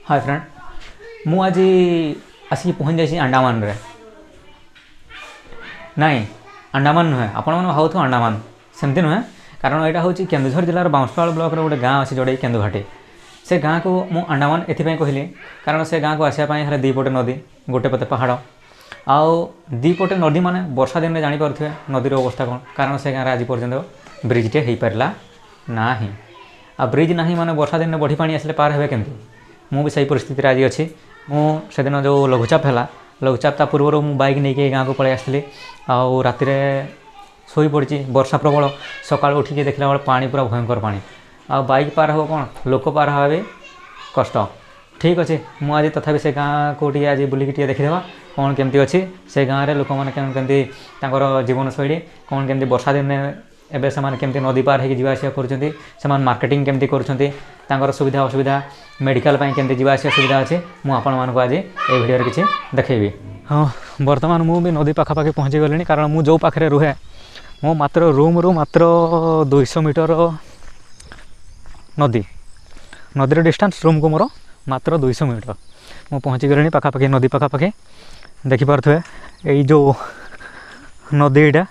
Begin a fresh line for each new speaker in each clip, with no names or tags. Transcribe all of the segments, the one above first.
Hi friend, मु आज आसिक पहुँच जाइए अंडमान रे। नाई अंडमान नुहे, आपण मैंने भावुथ अंडमान सेमती नुहे। कारण यहाँ हूँ केन्दुझर जिलार बाउंसपाल ब्लॉक गोटे गाँ अच्छी जोड़े केन्दुघाटी। से गाँ को मु अंडमान एथपाई कहली कारण से गाँ को आसापी दीपटे नदी गोटे पते पहाड़ आउ दीपटे नदी माने वर्षा दिन में जापे नदीर अवस्था कौन। कारण से गाँव आज पर्यटन ब्रिजटे हो पारा ना ही आ ब्रिज ना माने वर्षा दिन में बढ़ी पानी आसले पार हे केमती। मु भी सही परिस्थिति आज अच्छी। मुझे जो लघुचाप है लघुचाप ता पूर्व मु बाइक नहीं गाँव को पलि आसली आउ राति शोई पड़ी वर्षा प्रबल सका उठिक देखला बेले पानी पूरा भयंकर पानी आ बाइक पार हो कौन लोक पार हवा भी कष्ट। ठीक अच्छे मुझे तथापि से गाँ को आज बुलिक देखीदेवा कौन केमती अच्छी से गाँव में लोक मैंने केमती जीवन शैली कौन केमती वर्षा दिन एबे से केमती नदी पार होगी जावास कर मार्केटिंग केमती कर सुविधा असुविधा मेडिकल केमती जावास सुविधा अच्छे मुझे आज ये वीडियो किसी देखी। हाँ बर्तमान मुझे नदी पाखापाखि पहुँची गली कारण मुझे जो पाखे रुहे मो मात्र रूम रू मात्र 200 मीटर नदी नदीर डिस्टेंस रूम को मोर मात्र 200 मीटर मु पहुँची गली पाखापाखि नदी पाखापाखि देखिपे यही जो नदी यहाँ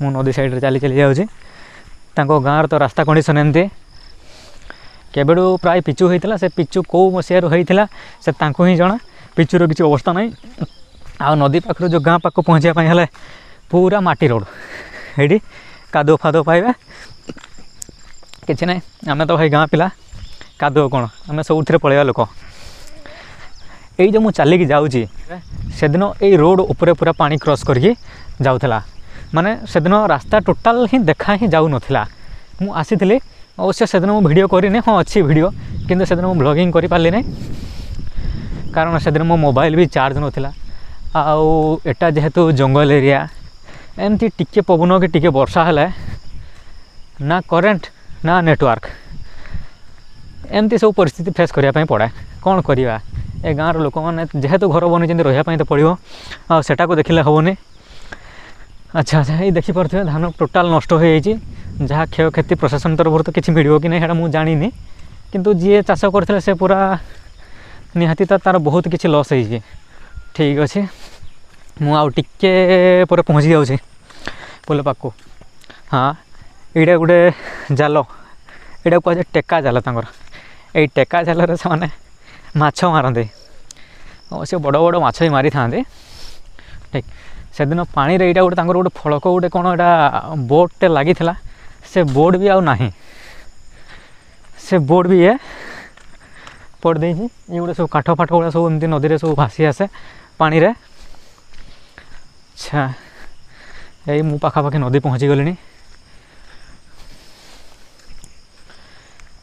मु नदी साइड चली चली जाऊँगी। गाँव तो रास्ता कंडीशन एमती केबेड़ू प्राय पिचु होता से पिचु कौ मसीह होता से ही जना पिचुर किसी अवस्था ना आ नदी पाखर जो गाँ पाक पहुँचापी हेले पूरा माटी रोड ये कादुओ फादुओ पाइबे कि ना आम तो भाई गाँ पिला कादुओ कौन आम सब पलैया लोक यही जो मुझे चलिकी जाऊँगी से दिन यही रोड उपरे पूरा पानी क्रॉस करके जाऊला माने से दिन रास्ता टोटाल ही देखा ही जाऊ नाला। मु आसी अवश्य से दिन वीडियो करनी हाँ अच्छी वीडियो किंतु से दिन मु ब्लॉगिंग कर पारे नहीं कारण से दिन मो मोबाइल भी चार्ज नाला आउ एटा जेहेतु जंगल एरिया एमती टिके पवन कि टिके वर्षा है ना करेंट ना नेटवर्क एमती सब परिस्थिति फेस करने पड़े कौन करवा ए गाँव लोक मैंने जेहेतु घर बनी रही तो पड़ो आटा को देखले हेनी। अच्छा अच्छा ये देखिपे धान टोटाल नष्ट हो जहाँ क्षयक्षति प्रशासन तरफ तो किसी मिल कि नहीं मुझे जानी किंतु जी चाष करते से पूरा निहाती तार बहुत किसी लॉस हो। ठीक अच्छे मुझे पर पहुँची जाऊँगी पोल पाक को। हाँ ये गोटे जाल यहाँ कहुए टेका जाल ये टेका जाल से मैंने माछ मारते से बड़ बड़ माछ भी मारी था। ठीक से दिन पानी रे यहाँ गोटे फलक गोटे कौन यहाँ बोटे लगी से बोर्ड भी आउ नहीं से बोर्ड भी ये पड़ दे ये गोटे सब काठ फाठ गुड़ा सब एमती नदी सब भासी आसे पानी रे। अच्छा यही मु पाखापाखि नदी पहुँची गली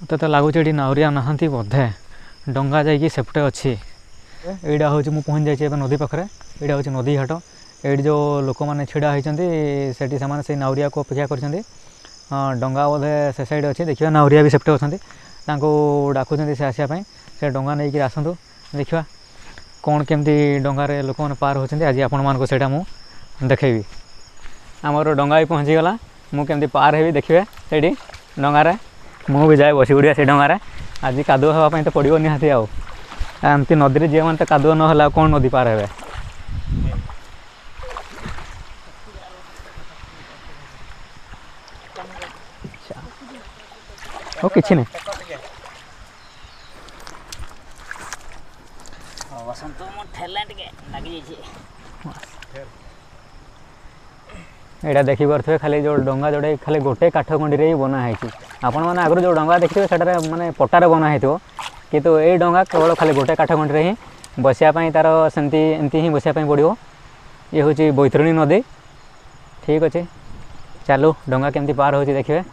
मत तो लगुच ये नाउरिया नहांती बोधे डंगा जाकि सेपटे अच्छी यहाँ हूँ मुझे पहुँच जाइए नदी पाखे यहाँ हूँ नदी घाट ये जो लोक मैंने छिड़ा होती से नाउरिया को अपेक्षा कर डंगा बोधे से साइड अच्छी देखिए नाउरिया भी सेपटे अच्छा डाकुं से आसापी से डंगा नहीं आसतु देखा कौन केमती डंगार लोक मैंने पार होती आज आपण से देखेबी। आमर डंगा भी पहुँची गला मुझे पार हेबी देखिए से डंगार मु भी जाए बस उड़िया से डंगार आज कादुओ हाँपाई तो पड़ो निहाती आमती नदी जी मैंने तो कादुओ ना कौन नदी पार हे। ओ किसी नहीं यहाँ देखिपे खाली जो डंगा जोड़े खाली गोटे काठ कंडी बनाई आपण मैंने आगुरी जो डंगा देखिए से माने पटार बनाई किंतु ये डंगा केवल खाली गोटे काठ कंडी ही बसापी तार सेमती एमती ही बसापी पड़ो। ये हूँ बैतरणी नदी। ठीक अच्छे चलो डंगा केमती पार हो देखिए।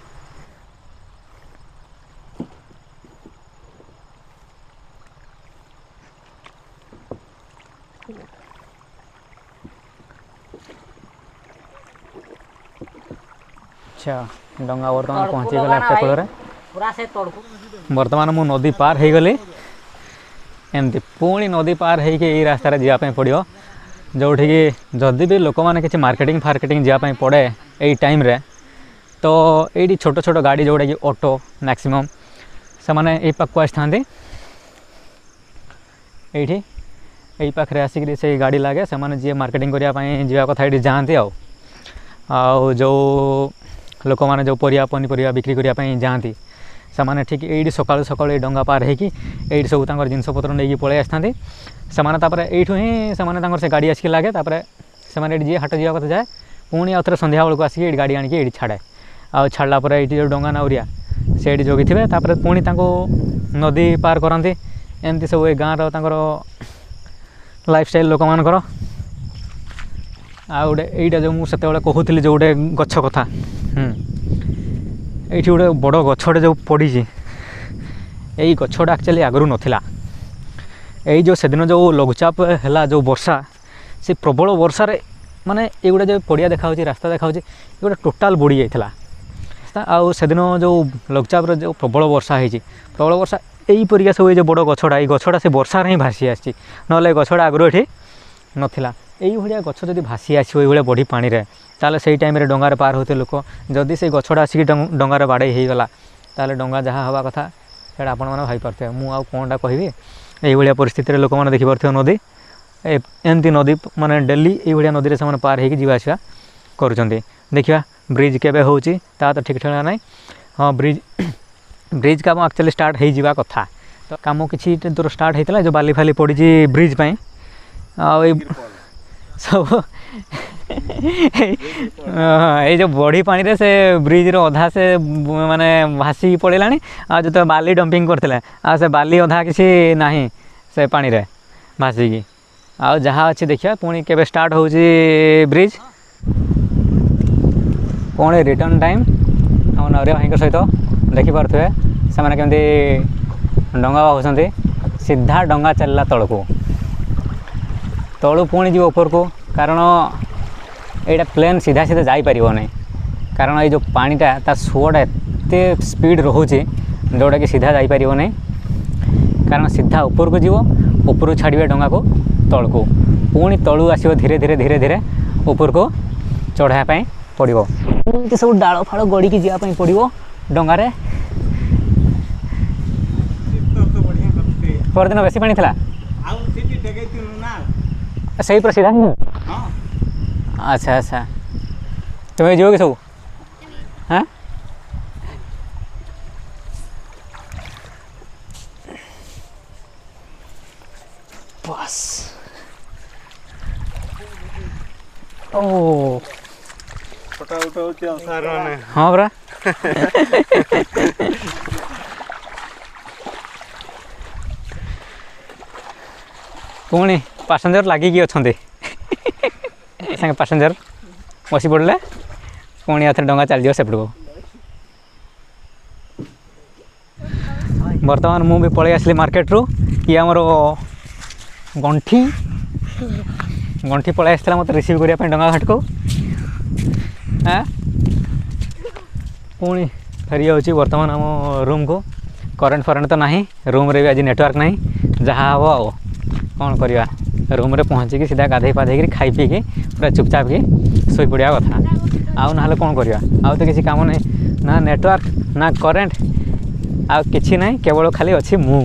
अच्छा डंगा बर्तमान पहुँची गला एटे कूल बर्तमान मु नदी पार हो गली एमती पुणी नदी पार होगी रास्तार जावाई पड़ो जोठी कि जदि भी लोक मैंने किसी मार्केटिंग फार्केटिंग जावाई पड़े यही टाइम रे तो ये छोट छोट गाड़ी जोड़ा कि ऑटो मैक्सिमम से मैंने यही पाक आसता এইଠି এই ପାଖରେ ଆସିକିରି ସେଇ ଗାଡ଼ି ଲାଗେ ସେମାନେ ଯିଏ ମାର୍କେଟିଂ କରିବା ପାଇଁ ଯିବା କଥା ଏଇଠି ଯାଆନ୍ତି ଆଉ ଯେଉଁ ଲୋକମାନେ ଯେଉଁ ପରିବା ପନିପରିବା ବିକ୍ରି କରିବା ପାଇଁ ଯାଆନ୍ତି ସେମାନେ ଠିକ୍ ଏଇଠି ସକାଳୁ ସକାଳୁ ଏଇ ଡଙ୍ଗା ପାର ହେଇକି ଏଇଠି ସବୁ ତାଙ୍କର ଜିନିଷପତ୍ର ନେଇକି ପଳେଇ ଆସିଥାନ୍ତି ସେମାନେ ତାପରେ ଏଇଠୁ ହିଁ ସେମାନେ ତାଙ୍କର ସେ ଗାଡ଼ି ଆସିକି ଲାଗେ ତାପରେ ସେମାନେ ଏଇଠି ଯିଏ ହାଟ ଯିବା କଥା ଯାଏ ପୁଣି ଆଉ ଥରେ ସନ୍ଧ୍ୟା ବେଳକୁ ଆସିକି ଏଇଠି ଗାଡ଼ି ଆଣିକି ଏଇଠି ଛାଡ଼େ ଆଉ ଛାଡ଼ିଲା ପରେ ଏଇଠି ଯେଉଁ ଡଙ୍ଗା ନାଉରିଆ ସେଇଠି ଜଗିଥିବେ ତାପରେ ପୁଣି ତାଙ୍କୁ ନଦୀ ପାର କରନ୍ତି ଏମିତି ସବୁ ଏ ଗାଁର ତାଙ୍କର ଲାଇଫଷ୍ଟାଇଲ୍ ଲୋକମାନଙ୍କର ଆଉ ଗୋଟେ ଏଇଟା ଯେଉଁ ମୁଁ ସେତେବେଳେ କହୁଥିଲି ଯେଉଁ ଗୋଟେ ଗଛ କଥା ଏଇଠି ଗୋଟେ ବଡ଼ ଗଛଟେ ଯେଉଁ ପଡ଼ିଛି ଏଇ ଗଛଟା ଆକ୍ଚୁଆଲି ଆଗରୁ ନଥିଲା ଏଇ ଯେଉଁ ସେଦିନ ଯେଉଁ ଲଘୁଚାପ ହେଲା ଯେଉଁ ବର୍ଷା ସେ ପ୍ରବଳ ବର୍ଷାରେ ମାନେ ଏଇଗୁଡ଼ା ଯେଉଁ ପଡ଼ିଆ ଦେଖାହେଉଛି ରାସ୍ତା ଦେଖାହେଉଛି ଏଗୁଡ଼ା ଟୋଟାଲ୍ ବୁଡ଼ି ଯାଇଥିଲା ଆଉ ସେଦିନ ଯେଉଁ ଲଘୁଚାପରେ ଯେଉଁ ପ୍ରବଳ ବର୍ଷା ହେଇଛି ପ୍ରବଳ ବର୍ଷା ଏଇପରିକା ସବୁ ଏଇ ଯେଉଁ ବଡ଼ ଗଛଟା ଏଇ ଗଛଟା ସେ ବର୍ଷାରେ ହିଁ ଭାସି ଆସିଛି ନହେଲେ ଏ ଗଛଟା ଆଗରୁ ଏଠି ନଥିଲା ଏଇଭଳିଆ ଗଛ ଯଦି ଭାସି ଆସିବ ଏଇଭଳିଆ ବଢ଼ି ପାଣିରେ ତାହେଲେ ସେଇ ଟାଇମ୍ରେ ଡଙ୍ଗାରେ ପାର ହେଉଥିଲେ ଲୋକ ଯଦି ସେଇ ଗଛଟା ଆସିକି ଡଙ୍ଗାରେ ବାଡ଼େଇ ହେଇଗଲା ତାହେଲେ ଡଙ୍ଗା ଯାହା ହେବା କଥା ସେଇଟା ଆପଣମାନେ ଭାବିପାରୁଥିବେ ମୁଁ ଆଉ କ'ଣଟା କହିବି ଏଇଭଳିଆ ପରିସ୍ଥିତିରେ ଲୋକମାନେ ଦେଖିପାରୁଥିବେ ନଦୀ ଏମିତି ନଦୀ ମାନେ ଡେଲି ଏଇଭଳିଆ ନଦୀରେ ସେମାନେ ପାର ହେଇକି ଯିବା ଆସିବା କରୁଛନ୍ତି ଦେଖିବା ବ୍ରିଜ୍ କେବେ ହେଉଛି ତା ତ ଠିକ୍ ଠିକଣା ନାହିଁ ହଁ ବ୍ରିଜ୍ କାମ ଆକ୍ଚୁଆଲି ଷ୍ଟାର୍ଟ ହେଇଯିବା କଥା ତ କାମ କିଛି ଦୂର ଷ୍ଟାର୍ଟ ହେଇଥିଲା ଯେଉଁ ବାଲି ଫାଲି ପଡ଼ିଛି ବ୍ରିଜ୍ ପାଇଁ ଆଉ ଏଇ ସବୁ ଏଇ ଯେଉଁ ବଢ଼ି ପାଣିରେ ସେ ବ୍ରିଜ୍ର ଅଧା ସେ ମାନେ ଭାସିକି ପଳେଇଲାଣି ଆଉ ଯେତେବେଳେ ବାଲି ଡମ୍ପିଂ କରିଥିଲେ ଆଉ ସେ ବାଲି ଅଧା କିଛି ନାହିଁ ସେ ପାଣିରେ ଭାସିକି ଆଉ ଯାହା ଅଛି ଦେଖିବା ପୁଣି କେବେ ଷ୍ଟାର୍ଟ ହେଉଛି ବ୍ରିଜ୍ ପୁଣି ରିଟର୍ନ ଟାଇମ୍ ଆମ ନରିଆ ଭାଇଙ୍କ ସହିତ ଦେଖିପାରୁଥିବେ ସେମାନେ କେମିତି ଡଙ୍ଗା ବାହୁଛନ୍ତି ସିଧା ଡଙ୍ଗା ଚାଲିଲା ତଳକୁ ପୁଣି ଯିବ ଉପରକୁ କାରଣ ଏଇଟା ପ୍ଲେନ୍ ସିଧା ସିଧା ଯାଇପାରିବ ନାହିଁ କାରଣ ଏଇ ଯେଉଁ ପାଣିଟା ତା ସୁଅଟା ଏତେ ସ୍ପିଡ଼ ରହୁଛି ଯେଉଁଟାକି ସିଧା ଯାଇପାରିବ ନାହିଁ କାରଣ ସିଧା ଉପରକୁ ଯିବ ଉପରକୁ ଛାଡ଼ିବେ ଡଙ୍ଗାକୁ ତଳକୁ ପୁଣି ତଳୁ ଆସିବ ଧୀରେ ଧୀରେ ଧୀରେ ଧୀରେ ଉପରକୁ ଚଢ଼ାଇବା ପାଇଁ ପଡ଼ିବ ଏମିତି ସବୁ ଡାଳ ଫାଳ ଗଡ଼ିକି ଯିବା ପାଇଁ ପଡ଼ିବ ଡଙ୍ଗାରେ ପରଦିନ ବେଶୀ ପାଣି ଥିଲା ସେଇ ପୁରା ସିଧା ହିଁ ଆଚ୍ଛା ଆଚ୍ଛା ତୁମେ ଯିବ କି ସବୁ ହଁ ବସ୍ ଓ ହଁ ପରା ପୁଣି ପାସେଞ୍ଜର ଲାଗିକି ଅଛନ୍ତି ସାଙ୍ଗେ ପାସେଞ୍ଜର ବସି ପଡ଼ିଲେ ପୁଣି ଆଉଥରେ ଡଙ୍ଗା ଚାଲିଯିବ ସେପଟକୁ ବର୍ତ୍ତମାନ ମୁଁ ବି ପଳେଇ ଆସିଲି ମାର୍କେଟରୁ ଇଏ ଆମର ଗଣ୍ଠି ପଳେଇ ଆସିଥିଲା ମୋତେ ରିସିଭ୍ କରିବା ପାଇଁ ଡଙ୍ଗା ଘାଟକୁ ପୁଣି ଫେରି ଯାଉଛି ବର୍ତ୍ତମାନ ଆମ ରୁମ୍କୁ କରେଣ୍ଟ ଫରେଣ୍ଟ ତ ନାହିଁ ରୁମ୍ରେ ବି ଆଜି ନେଟୱାର୍କ ନାହିଁ ଯାହା ହେବ ଆଉ କ'ଣ କରିବା ରୁମ୍ରେ ପହଞ୍ଚିକି ସିଧା ଗାଧେଇ ପାଧେଇକିରି ଖାଇ ପିଇକି ପୁରା ଚୁପଚାପକି ଶୋଇପଡ଼ିବା କଥା ଆଉ ନହେଲେ କ'ଣ କରିବା ଆଉ ତ କିଛି କାମ ନାହିଁ ନା ନେଟୱାର୍କ ନା କରେଣ୍ଟ ଆଉ କିଛି ନାହିଁ କେବଳ ଖାଲି ଅଛି ମୁଁ